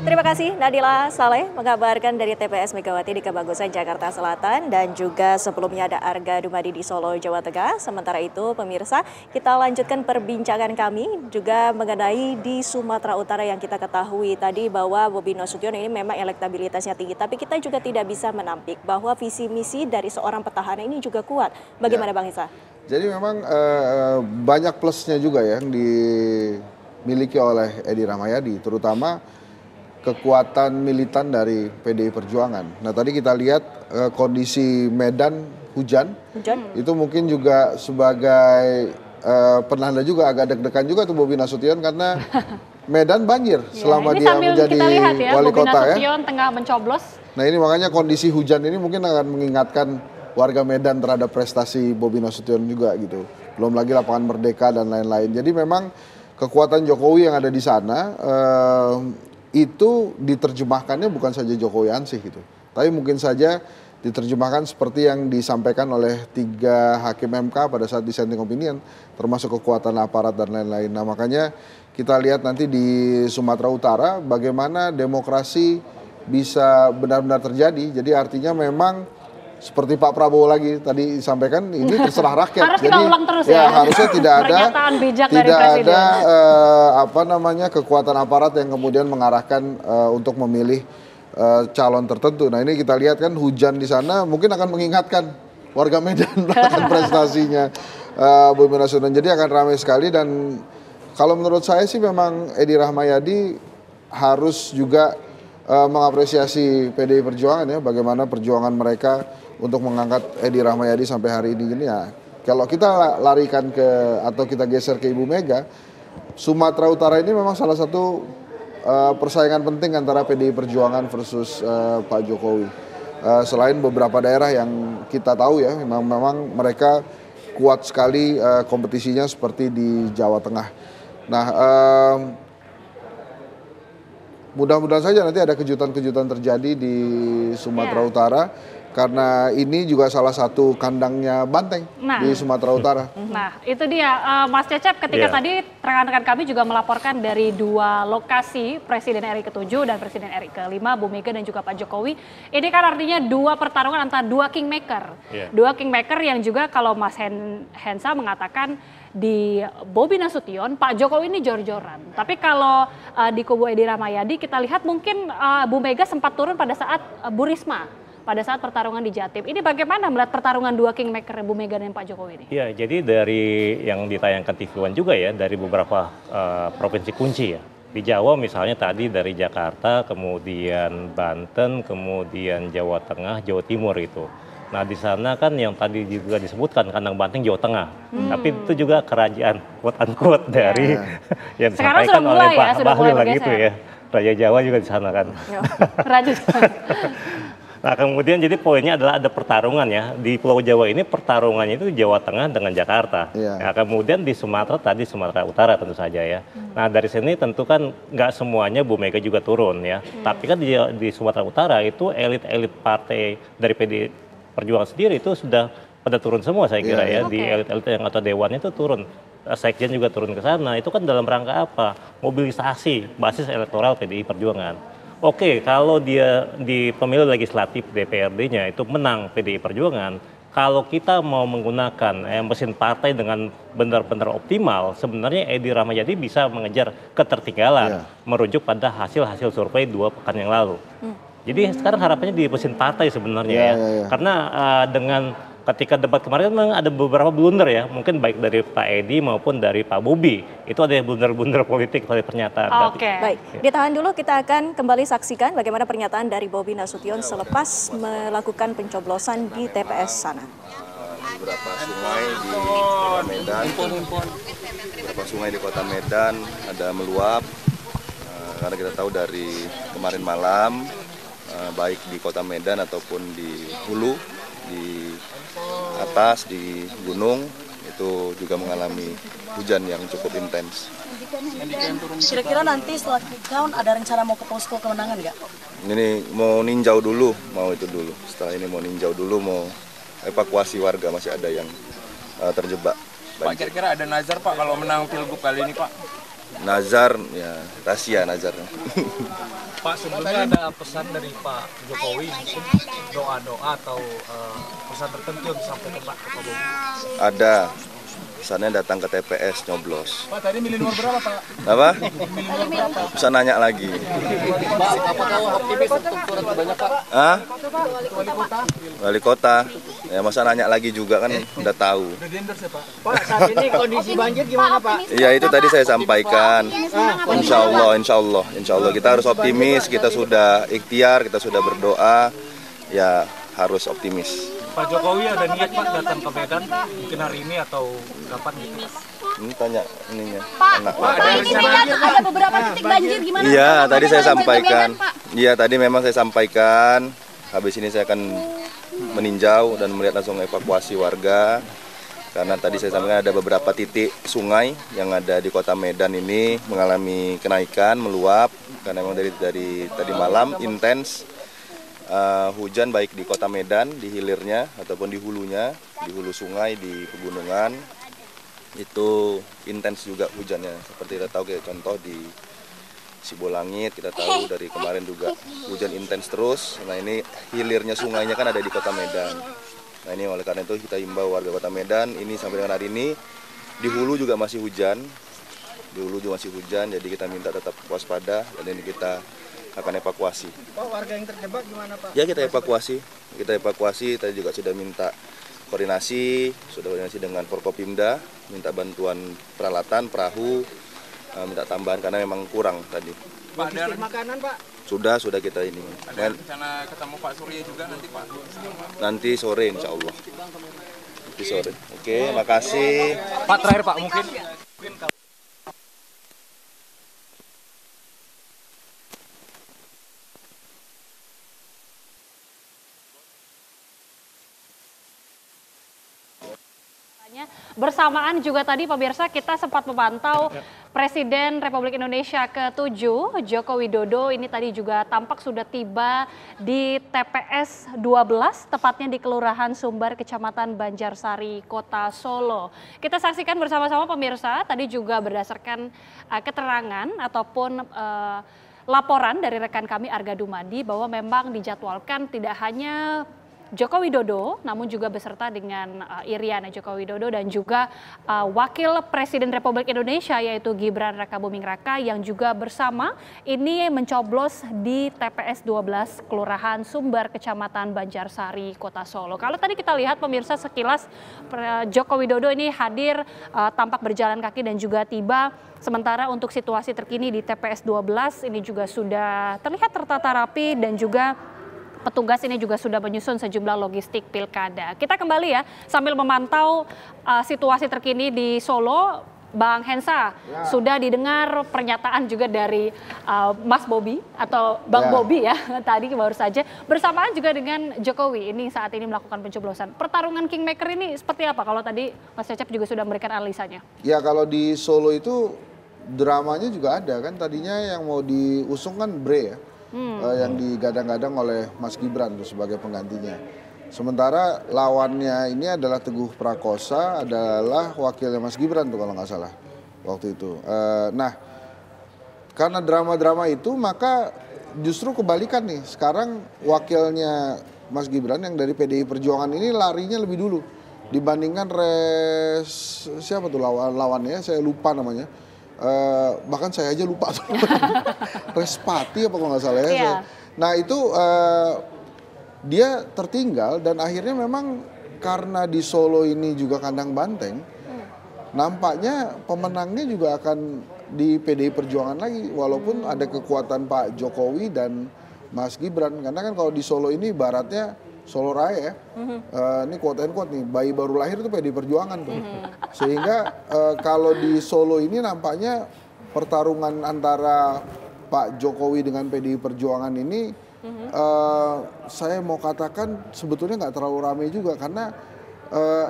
Terima kasih Nadila Saleh mengabarkan dari TPS Megawati di Kebagusan, Jakarta Selatan, dan juga sebelumnya ada Arga Dumadi di Solo, Jawa Tengah. Sementara itu pemirsa, kita lanjutkan perbincangan kami juga mengenai di Sumatera Utara yang kita ketahui tadi bahwa Bobi Nasution ini memang elektabilitasnya tinggi. Tapi kita juga tidak bisa menampik bahwa visi misi dari seorang petahana ini juga kuat. Bagaimana Bang Isa? Jadi memang banyak plusnya juga ya yang dimiliki oleh Edi Rahmayadi, terutama kekuatan militan dari PDI Perjuangan. Nah tadi kita lihat kondisi Medan hujan, itu mungkin juga sebagai penanda juga agak deg-degan juga tuh Bobi Nasution karena Medan banjir selama dia menjadi wali Bobi kota Nasution tengah mencoblos. Nah ini makanya kondisi hujan ini mungkin akan mengingatkan warga Medan terhadap prestasi Bobi Nasution juga gitu. Belum lagi lapangan Merdeka dan lain-lain. Jadi memang kekuatan Jokowi yang ada di sana itu diterjemahkannya bukan saja Jokowi ansih gitu. Tapi mungkin saja diterjemahkan seperti yang disampaikan oleh 3 hakim MK pada saat dissenting opinion, termasuk kekuatan aparat dan lain-lain. Nah makanya kita lihat nanti di Sumatera Utara bagaimana demokrasi bisa benar-benar terjadi. Jadi artinya memang seperti Pak Prabowo lagi tadi disampaikan, ini terserah rakyat. Harus kita ulang terus ya harusnya tidak ada kekuatan aparat yang kemudian mengarahkan untuk memilih calon tertentu. Nah ini kita lihat kan hujan di sana mungkin akan mengingatkan warga Medan akan prestasinya Bobi Nasution. Jadi akan ramai sekali dan kalau menurut saya sih memang Edi Rahmayadi harus juga mengapresiasi PDI Perjuangan ya, bagaimana perjuangan mereka untuk mengangkat Edi Rahmayadi sampai hari ini ya. Kalau kita larikan atau kita geser ke Ibu Mega, Sumatera Utara ini memang salah satu persaingan penting antara PDI Perjuangan versus Pak Jokowi. Selain beberapa daerah yang kita tahu ya, memang mereka kuat sekali kompetisinya seperti di Jawa Tengah. Nah, mudah-mudahan saja nanti ada kejutan-kejutan terjadi di Sumatera Utara. Karena ini juga salah satu kandangnya Banteng di Sumatera Utara. Nah itu dia Mas Cecep, ketika tadi rekan-rekan kami juga melaporkan dari 2 lokasi Presiden RI ke-7 dan Presiden RI ke-5, Bu Mega dan juga Pak Jokowi. Ini kan artinya 2 pertarungan antara 2 kingmaker. 2 kingmaker yang juga kalau Mas Hensa mengatakan di Bobi Nasution, Pak Jokowi ini jor-joran. Tapi kalau di kubu Edi Rahmayadi kita lihat mungkin Bu Mega sempat turun pada saat Bu Risma. Pada saat pertarungan di Jatim. Ini bagaimana melihat pertarungan 2 kingmaker Bu Mega dan Pak Jokowi ini? Ya, jadi dari yang ditayangkan TV One juga ya, dari beberapa provinsi kunci ya. Di Jawa misalnya tadi dari Jakarta, kemudian Banten, kemudian Jawa Tengah, Jawa Timur itu. Nah di sana kan yang tadi juga disebutkan kandang Banteng Jawa Tengah. Tapi itu juga kerajaan quote-unquote dari yang disampaikan oleh Pak Bahlil lagi itu ya. Raja Jawa juga di sana kan. Raja Jawa. Nah kemudian jadi poinnya adalah ada pertarungan ya. Di Pulau Jawa ini pertarungannya itu Jawa Tengah dengan Jakarta. Nah kemudian di Sumatera tadi Sumatera Utara tentu saja ya. Nah dari sini tentu kan nggak semuanya Bu Mega juga turun ya. Tapi kan di Sumatera Utara itu elit-elit partai dari PDI Perjuangan sendiri itu sudah pada turun semua saya kira ya. Di elit-elit yang atau dewannya itu turun. Sekjen juga turun ke sana. Itu kan dalam rangka apa? Mobilisasi basis elektoral PDI Perjuangan. Oke, kalau dia di pemilu legislatif DPRD-nya itu menang PDI Perjuangan, kalau kita mau menggunakan mesin partai dengan benar-benar optimal, sebenarnya Edi Rahmayadi bisa mengejar ketertinggalan, merujuk pada hasil-hasil survei 2 pekan yang lalu. Jadi sekarang harapannya di mesin partai sebenarnya karena dengan ketika debat kemarin memang ada beberapa blunder ya, mungkin baik dari Pak Edi maupun dari Pak Bobi. Itu ada blunder-blunder politik pada pernyataan. Baik, ditahan dulu, kita akan kembali saksikan bagaimana pernyataan dari Bobi Nasution selepas melakukan pencoblosan di TPS sana. Beberapa sungai di Kota Medan, beberapa sungai di Kota Medan ada meluap karena kita tahu dari kemarin malam baik di Kota Medan ataupun di hulu, di atas, di gunung itu juga mengalami hujan yang cukup intens. Kira-kira nanti setelah quick count ada rencana mau ke posko kemenangan nggak? Ini mau ninjau dulu, mau itu dulu. Setelah ini mau ninjau dulu, mau evakuasi warga, masih ada yang terjebak. Pak, kira-kira ada nazar Pak kalau menang pilgub kali ini Pak? Nazar, ya rahasia nazarnya. Pak, sebelumnya ada pesan dari Pak Jokowi, doa-doa atau pesan tertentu yang disampaikan Pak ke Pak Bobi? Ada. Pesannya datang ke TPS nyoblos. Pak, tadi milih nomor berapa Pak? Apa? Bisa nanya lagi. Pak, apakah optimis untuk surat banyak Pak? Hah? Wali kota. Ya masa nanya lagi juga kan udah tahu. Udah di-endorse ya Pak? Pak, saat ini kondisi banjir gimana Pak? Iya itu tadi saya sampaikan. Insya Allah kita harus optimis. Kita sudah ikhtiar, kita sudah berdoa. Ya harus optimis. Pak Jokowi ada niat Pak datang ke Medan mungkin hari ini atau kapan gitu Pak? Ini tanya ininya. Pak, anak. di sini kan ada beberapa titik banjir gimana? Iya, Pak? tadi saya Ada banjir di sampaikan. Medan, Pak. Iya, tadi memang saya sampaikan. Habis ini saya akan meninjau dan melihat langsung evakuasi warga. Karena tadi saya sampaikan ada beberapa titik sungai yang ada di kota Medan ini mengalami kenaikan, meluap. Karena memang dari tadi malam intens hujan baik di kota Medan, di hilirnya ataupun di hulunya, di hulu sungai, di pegunungan. Itu intens juga hujannya. Seperti kita tahu kayak contoh di Sibolangit, kita tahu dari kemarin juga hujan intens terus. Nah ini hilirnya sungainya kan ada di kota Medan. Nah ini oleh karena itu kita himbau warga kota Medan ini sampai dengan hari ini di hulu juga masih hujan. Jadi kita minta tetap waspada dan ini kita akan evakuasi. Pak, warga yang terjebak gimana Pak? Ya kita evakuasi. Tadi juga sudah minta koordinasi dengan Forkopimda, minta bantuan peralatan, perahu, minta tambahan karena memang kurang tadi. Pak, ada Makanan Pak? Sudah kita ini. ada rencana ketemu Pak Surya juga nanti Pak? Nanti sore insya Allah. Nanti sore. Oke, makasih. Pak terakhir Pak mungkin bersamaan juga tadi pemirsa kita sempat memantau Presiden Republik Indonesia ke-7 Joko Widodo ini tadi juga tampak sudah tiba di TPS 12 tepatnya di Kelurahan Sumber Kecamatan Banjarsari Kota Solo. Kita saksikan bersama-sama pemirsa tadi juga berdasarkan keterangan ataupun laporan dari rekan kami Arga Dumadi bahwa memang dijadwalkan tidak hanya Joko Widodo, namun juga beserta dengan Iriana Joko Widodo dan juga Wakil Presiden Republik Indonesia yaitu Gibran Rakabuming Raka yang juga bersama ini mencoblos di TPS 12 Kelurahan Sumber Kecamatan Banjarsari Kota Solo. Kalau tadi kita lihat pemirsa sekilas Joko Widodo ini hadir tampak berjalan kaki dan juga tiba. Sementara untuk situasi terkini di TPS 12 ini juga sudah terlihat tertata rapi dan juga petugas ini juga sudah menyusun sejumlah logistik pilkada. Kita kembali ya sambil memantau situasi terkini di Solo. Bang Hensa, sudah didengar pernyataan juga dari Mas Bobi atau Bang Bobi ya tadi baru saja. Bersamaan juga dengan Jokowi ini saat ini melakukan pencoblosan. Pertarungan Kingmaker ini seperti apa? Kalau tadi Mas Cecep juga sudah memberikan analisanya. Ya kalau di Solo itu dramanya juga ada kan. Tadinya yang mau diusung kan Bre ya. Yang digadang-gadang oleh Mas Gibran tuh sebagai penggantinya. Sementara lawannya ini adalah Teguh Prakosa, adalah wakilnya Mas Gibran tuh kalau nggak salah waktu itu. Nah, karena drama-drama itu maka justru kebalikan nih. Sekarang wakilnya Mas Gibran yang dari PDI Perjuangan ini larinya lebih dulu dibandingkan siapa tuh lawannya? Saya lupa namanya. Bahkan saya aja lupa tuh. Respati apa kalau nggak salah ya. Yeah. Nah itu dia tertinggal dan akhirnya memang karena di Solo ini juga kandang banteng, nampaknya pemenangnya juga akan di PDI Perjuangan lagi walaupun ada kekuatan Pak Jokowi dan Mas Gibran. Karena kan kalau di Solo ini baratnya Solo Raya ya, ini quote and quote nih, bayi baru lahir itu PDI Perjuangan tuh. Sehingga kalau di Solo ini nampaknya pertarungan antara Pak Jokowi dengan PDI Perjuangan ini, saya mau katakan sebetulnya nggak terlalu ramai juga karena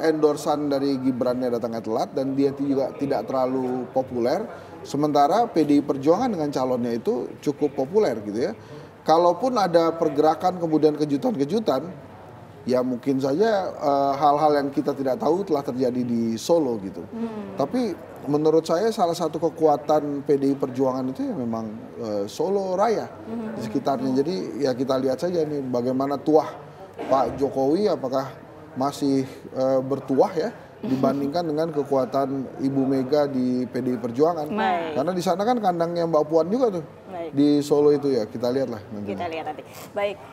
endorsan dari Gibrannya datangnya telat dan dia juga tidak terlalu populer. Sementara PDI Perjuangan dengan calonnya itu cukup populer gitu ya. Kalaupun ada pergerakan kemudian kejutan-kejutan, ya mungkin saja hal-hal yang kita tidak tahu telah terjadi di Solo gitu. Tapi menurut saya salah satu kekuatan PDI Perjuangan itu ya memang Solo Raya di sekitarnya. Jadi ya kita lihat saja nih bagaimana tuah Pak Jokowi, apakah masih bertuah ya dibandingkan dengan kekuatan Ibu Mega di PDI Perjuangan. Karena di sana kan kandangnya Mbak Puan juga tuh. Di Solo itu ya, kita lihat lah nanti. Kita lihat nanti. Baik,